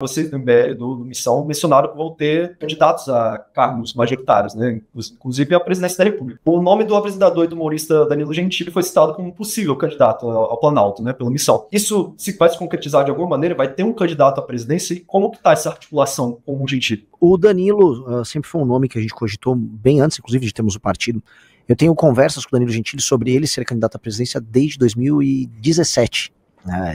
vocês do MBL, do Missão, mencionaram que vão ter candidatos a cargos majoritários, né? Inclusive a presidência da República. O nome do apresentador e do humorista Danilo Gentili foi citado como possível candidato ao Planalto, né? Pela Missão. Isso vai se concretizar de alguma maneira? Vai ter um candidato à presidência? E como que está essa articulação com o Gentili? O Danilo sempre foi um nome que a gente cogitou bem antes, inclusive, de termos o partido. Eu tenho conversas com o Danilo Gentili sobre ele ser candidato à presidência desde 2017.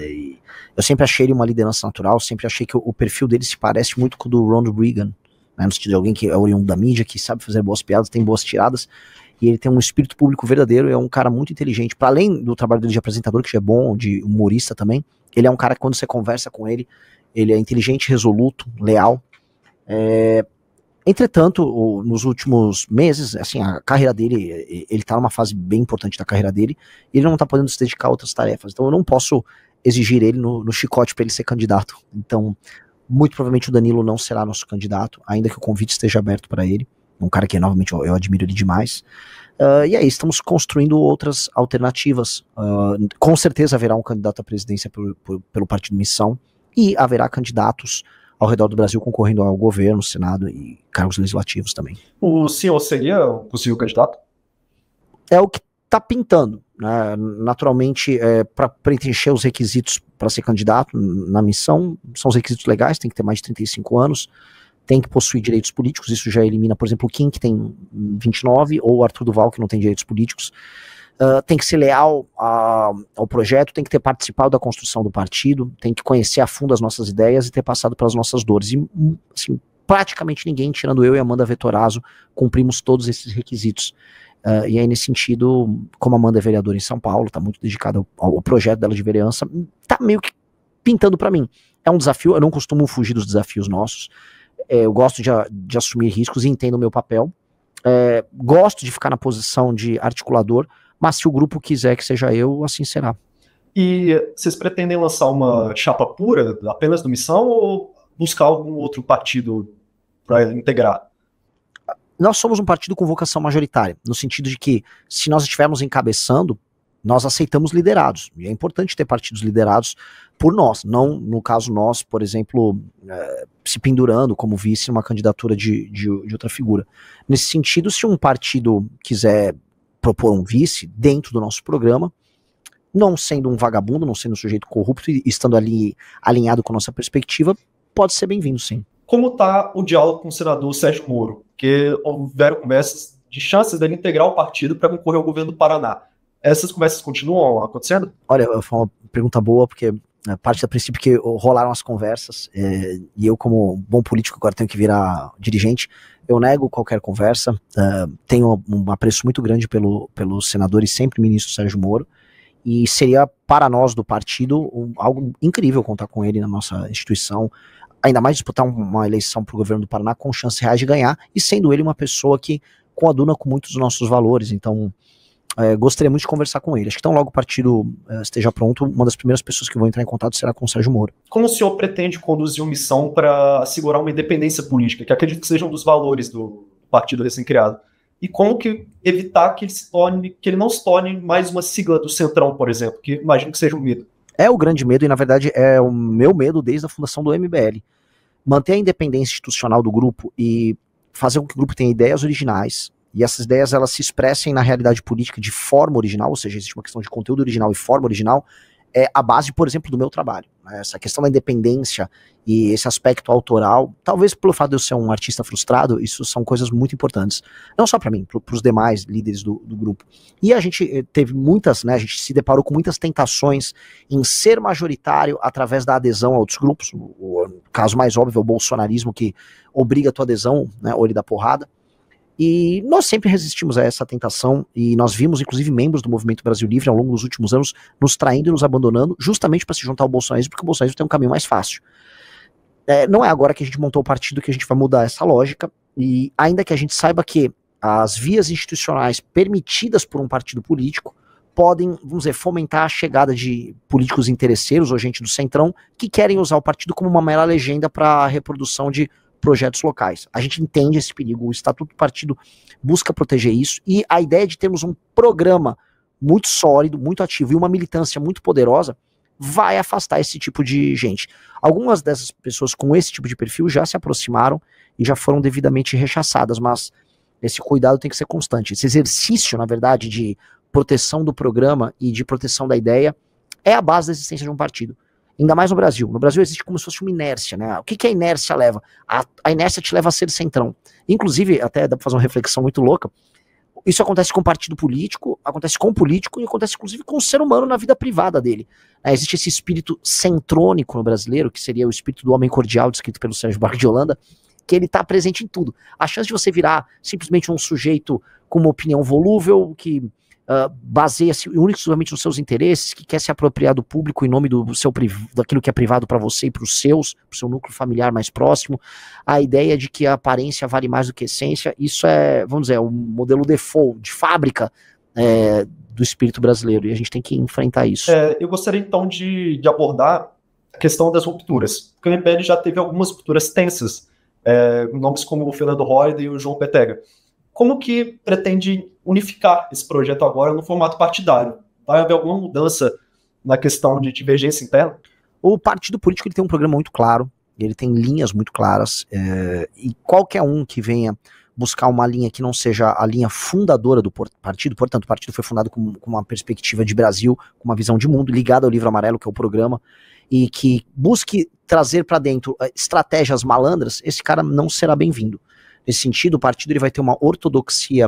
E eu sempre achei ele uma liderança natural, sempre achei que o perfil dele se parece muito com o do Ronald Reagan, né, no sentido de alguém que é oriundo da mídia, que sabe fazer boas piadas, tem boas tiradas, e ele tem um espírito público verdadeiro, é um cara muito inteligente, para além do trabalho dele de apresentador, que já é bom, de humorista também, ele é um cara que quando você conversa com ele, ele é inteligente, resoluto, leal. Entretanto, nos últimos meses, assim, a carreira dele, ele tá numa fase bem importante da carreira dele, e ele não tá podendo se dedicar a outras tarefas, então eu não posso exigir ele no chicote para ele ser candidato. Então, muito provavelmente o Danilo não será nosso candidato, ainda que o convite esteja aberto para ele, um cara que novamente eu admiro ele demais. E aí, estamos construindo outras alternativas. Com certeza haverá um candidato à presidência pelo Partido Missão, e haverá candidatos ao redor do Brasil concorrendo ao governo, Senado e cargos legislativos também. O senhor seria um possível candidato? É o que está pintando, né? Naturalmente, para preencher os requisitos para ser candidato na Missão, são os requisitos legais, tem que ter mais de 35 anos, tem que possuir direitos políticos, isso já elimina, por exemplo, o Kim, que tem 29, ou o Arthur Duval, que não tem direitos políticos. Tem que ser leal ao projeto, tem que ter participado da construção do partido, tem que conhecer a fundo as nossas ideias e ter passado pelas nossas dores. E, assim, praticamente ninguém, tirando eu e Amanda Vettorazzo, cumprimos todos esses requisitos. E aí, nesse sentido, como a Amanda é vereadora em São Paulo, está muito dedicada ao projeto dela de vereança, está meio que pintando para mim. É um desafio, eu não costumo fugir dos desafios nossos, eu gosto de assumir riscos e entendo o meu papel, gosto de ficar na posição de articulador, mas se o grupo quiser que seja eu, assim será. E vocês pretendem lançar uma chapa pura, apenas do Missão, ou buscar algum outro partido para integrar? Nós somos um partido com vocação majoritária, no sentido de que, se nós estivermos encabeçando, nós aceitamos liderados, e é importante ter partidos liderados por nós, não, no caso nós, por exemplo, se pendurando como vice numa candidatura de outra figura. Nesse sentido, se um partido quiser propor um vice dentro do nosso programa, não sendo um vagabundo, não sendo um sujeito corrupto e estando ali alinhado com a nossa perspectiva, pode ser bem-vindo, sim. Como está o diálogo com o senador Sérgio Moro? Porque houveram conversas de chances dele integrar o partido para concorrer ao governo do Paraná. Essas conversas continuam acontecendo? Olha, foi uma pergunta boa, porque parte do princípio que rolaram as conversas, e eu, como bom político, agora tenho que virar dirigente, eu nego qualquer conversa, tenho um apreço muito grande pelo senador e sempre ministro Sérgio Moro, e seria para nós do partido algo incrível contar com ele na nossa instituição, ainda mais disputar uma eleição para o governo do Paraná com chances reais de ganhar, e sendo ele uma pessoa que coaduna com muitos dos nossos valores, então gostaria muito de conversar com ele. Acho que tão logo o partido esteja pronto, uma das primeiras pessoas que vão entrar em contato será com o Sérgio Moro. Como o senhor pretende conduzir uma missão para assegurar uma independência política, que acredito que sejam dos valores do partido recém-criado? E como que evitar que ele não se torne mais uma sigla do Centrão, por exemplo, que imagino que seja um medo? É o grande medo, e na verdade é o meu medo desde a fundação do MBL. Manter a independência institucional do grupo e fazer com que o grupo tenha ideias originais, e essas ideias elas se expressem na realidade política de forma original, ou seja, existe uma questão de conteúdo original e forma original, é a base, por exemplo, do meu trabalho. Essa questão da independência e esse aspecto autoral, talvez pelo fato de eu ser um artista frustrado, isso são coisas muito importantes. Não só para mim, para os demais líderes do grupo. E a gente teve muitas, né, a gente se deparou com muitas tentações em ser majoritário através da adesão a outros grupos. O caso mais óbvio é o bolsonarismo, que obriga a tua adesão, né, ou ele dá porrada. E nós sempre resistimos a essa tentação, e nós vimos, inclusive, membros do Movimento Brasil Livre ao longo dos últimos anos nos traindo e nos abandonando, justamente para se juntar ao bolsonarismo, porque o bolsonarismo tem um caminho mais fácil. Não é agora que a gente montou o partido que a gente vai mudar essa lógica, e ainda que a gente saiba que as vias institucionais permitidas por um partido político podem, vamos dizer, fomentar a chegada de políticos interesseiros ou gente do Centrão que querem usar o partido como uma mera legenda para a reprodução de projetos locais. A gente entende esse perigo, o Estatuto do Partido busca proteger isso, e a ideia de termos um programa muito sólido, muito ativo e uma militância muito poderosa vai afastar esse tipo de gente. Algumas dessas pessoas com esse tipo de perfil já se aproximaram e já foram devidamente rechaçadas, mas esse cuidado tem que ser constante. Esse exercício, na verdade, de proteção do programa e de proteção da ideia é a base da existência de um partido. Ainda mais no Brasil. No Brasil existe como se fosse uma inércia, né? O que a inércia leva? A inércia te leva a ser centrão. Inclusive, até dá pra fazer uma reflexão muito louca, isso acontece com partido político, acontece com o político e acontece inclusive com o ser humano na vida privada dele. Existe esse espírito centrônico no brasileiro, que seria o espírito do homem cordial, descrito pelo Sérgio Buarque de Holanda, que ele está presente em tudo. A chance de você virar simplesmente um sujeito com uma opinião volúvel, que baseia-se única e exclusivamente nos seus interesses, que quer se apropriar do público em nome daquilo que é privado para você e para os seus, para o seu núcleo familiar mais próximo, a ideia de que a aparência vale mais do que a essência, isso é, vamos dizer, o modelo default, de fábrica do espírito brasileiro, e a gente tem que enfrentar isso. Eu gostaria então de abordar a questão das rupturas, porque o MBL já teve algumas rupturas tensas, nomes como o Fernando Holliday e o João Petega. Como que pretende unificar esse projeto agora no formato partidário? Vai haver alguma mudança na questão de divergência interna? O partido político ele tem um programa muito claro, ele tem linhas muito claras, e qualquer um que venha buscar uma linha que não seja a linha fundadora do partido, portanto o partido foi fundado com uma perspectiva de Brasil, com uma visão de mundo, ligada ao Livro Amarelo, que é o programa, e que busque trazer para dentro estratégias malandras, esse cara não será bem-vindo. Nesse sentido, o partido ele vai ter uma ortodoxia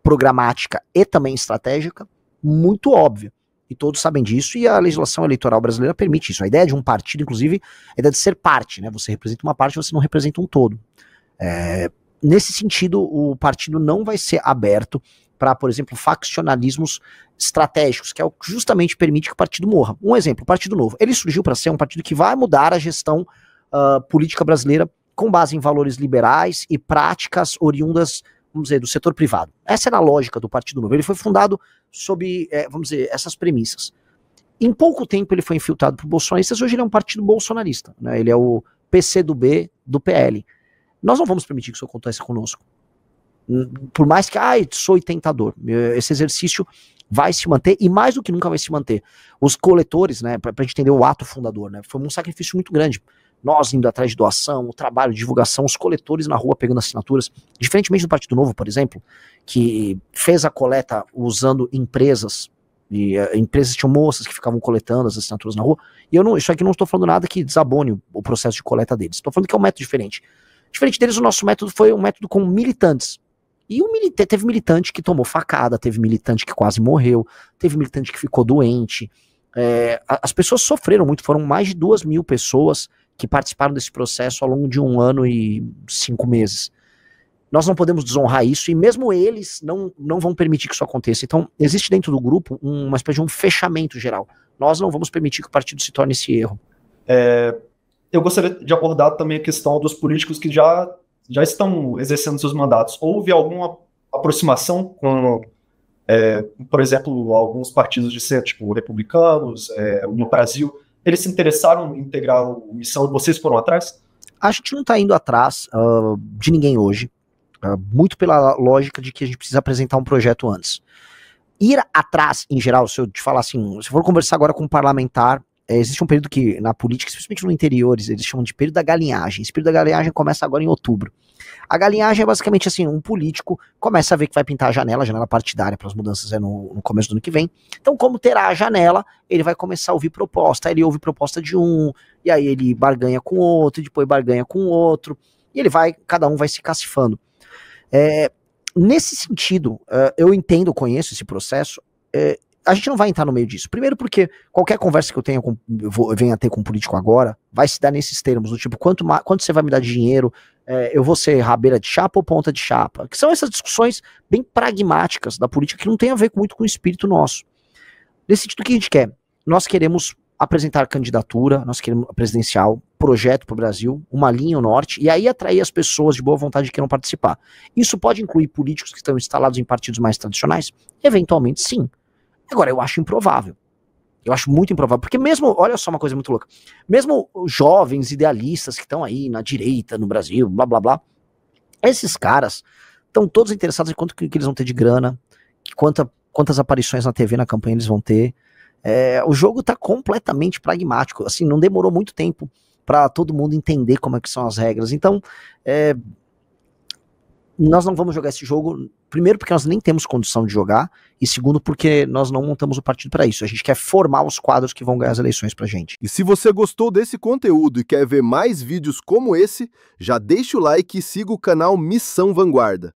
programática e também estratégica muito óbvia. E todos sabem disso, e a legislação eleitoral brasileira permite isso. A ideia de um partido, inclusive, é a ideia de ser parte, né? Você representa uma parte, você não representa um todo. Nesse sentido, o partido não vai ser aberto para, por exemplo, faccionalismos estratégicos, que é o que justamente permite que o partido morra. Um exemplo, o Partido Novo. Ele surgiu para ser um partido que vai mudar a gestão política brasileira com base em valores liberais e práticas oriundas, vamos dizer, do setor privado. Essa era a lógica do Partido Novo. Ele foi fundado sob, vamos dizer, essas premissas. Em pouco tempo ele foi infiltrado por bolsonaristas, hoje ele é um partido bolsonarista, né? Ele é o PCdoB do PL. Nós não vamos permitir que isso aconteça conosco. Por mais que, sou tentador, esse exercício vai se manter, e mais do que nunca vai se manter. Os coletores, né, pra gente entender o ato fundador, né, foi um sacrifício muito grande. Nós indo atrás de doação, o trabalho de divulgação, os coletores na rua pegando assinaturas, diferentemente do Partido Novo, por exemplo, que fez a coleta usando empresas, e empresas tinham moças que ficavam coletando as assinaturas na rua, e isso aqui não estou falando nada que desabone o processo de coleta deles, estou falando que é um método diferente. Diferente deles, o nosso método foi um método com militantes. E teve militante que tomou facada, teve militante que quase morreu, teve militante que ficou doente. As pessoas sofreram muito, foram mais de 2.000 pessoas que participaram desse processo ao longo de 1 ano e 5 meses. Nós não podemos desonrar isso, e mesmo eles não vão permitir que isso aconteça. Então, existe dentro do grupo uma espécie de um fechamento geral. Nós não vamos permitir que o partido se torne esse erro. Eu gostaria de abordar também a questão dos políticos que já estão exercendo seus mandatos. Houve alguma aproximação com, por exemplo, alguns partidos de centro, tipo republicanos, no Brasil, eles se interessaram em integrar a missão e vocês foram atrás? A gente não está indo atrás de ninguém hoje, muito pela lógica de que a gente precisa apresentar um projeto antes. Ir atrás, em geral, se eu te falar assim, se for conversar agora com um parlamentar, existe um período que, na política, especialmente no interior, eles chamam de período da galinhagem. Esse período da galinhagem começa agora em outubro. A galinhagem é basicamente assim, um político começa a ver que vai pintar a janela partidária para as mudanças no começo do ano que vem. Então, como terá a janela, ele vai começar a ouvir proposta. Aí ele ouve proposta de um, e aí ele barganha com outro, e depois barganha com outro, e cada um vai se cacifando. Nesse sentido, eu conheço esse processo, a gente não vai entrar no meio disso. Primeiro porque qualquer conversa que eu venha a ter com um político agora, vai se dar nesses termos, do tipo, quanto você vai me dar de dinheiro, eu vou ser rabeira de chapa ou ponta de chapa? Que são essas discussões bem pragmáticas da política que não tem a ver muito com o espírito nosso. Nesse sentido, o que a gente quer? Nós queremos apresentar candidatura, nós queremos presidencial, projeto para o Brasil, uma linha ao norte, e aí atrair as pessoas de boa vontade que queiram participar. Isso pode incluir políticos que estão instalados em partidos mais tradicionais? Eventualmente, sim. Agora, eu acho improvável. Eu acho muito improvável, porque mesmo, olha só uma coisa muito louca, mesmo jovens idealistas que estão aí na direita, no Brasil, blá blá blá, esses caras estão todos interessados em quanto que eles vão ter de grana, quantas aparições na TV, na campanha eles vão ter, O jogo tá completamente pragmático, assim, não demorou muito tempo para todo mundo entender como é que são as regras. Então, nós não vamos jogar esse jogo, primeiro porque nós nem temos condição de jogar, e segundo porque nós não montamos o partido para isso. A gente quer formar os quadros que vão ganhar as eleições pra gente. E se você gostou desse conteúdo e quer ver mais vídeos como esse, já deixa o like e siga o canal Missão Vanguarda.